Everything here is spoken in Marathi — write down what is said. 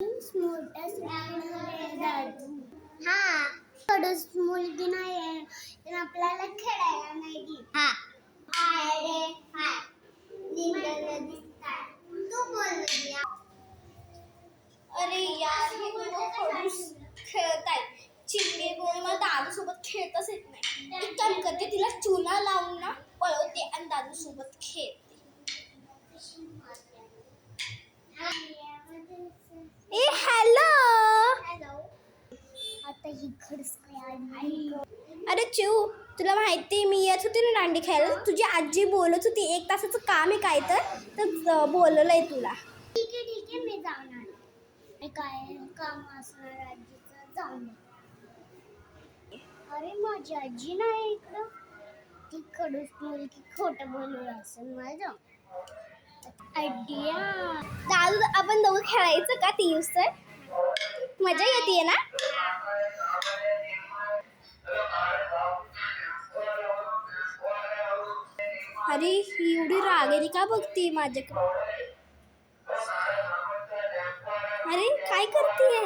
हा कडूस मुलगी नाही आपल्याला खेळायला नाही दी. हा तू बोल. अरे यार हे दोघं खडूस खेळताय. चिमणे बोल मला दादू सोबत खेळताच येत नाही. एक काम करते तिला चुना लावून ना पळवते आणि दादू सोबत खेळते. ए हॅलो. आता ही खडूस काय आली. अरे चिऊ तुला माहिती मी येत होती ना दांडी खेळायला. तुझी आजी बोलत होती 1 तासाचं काम आहे काय तर बोलवलंय तुला. ठीक आहे मी जाणार. काय काम असणार आजीचं जाऊन. अरे माझी आजी नाही इकडं. ती खडूस मुलगी खोटं बोलू असेल माझं. आयडिया. दादू आपण दोघं खेळायचं का ती यूज तर मजा येते ना. अरे ही एवढी रागेली का बघती माझ्याकडे. अरे काय करतीये.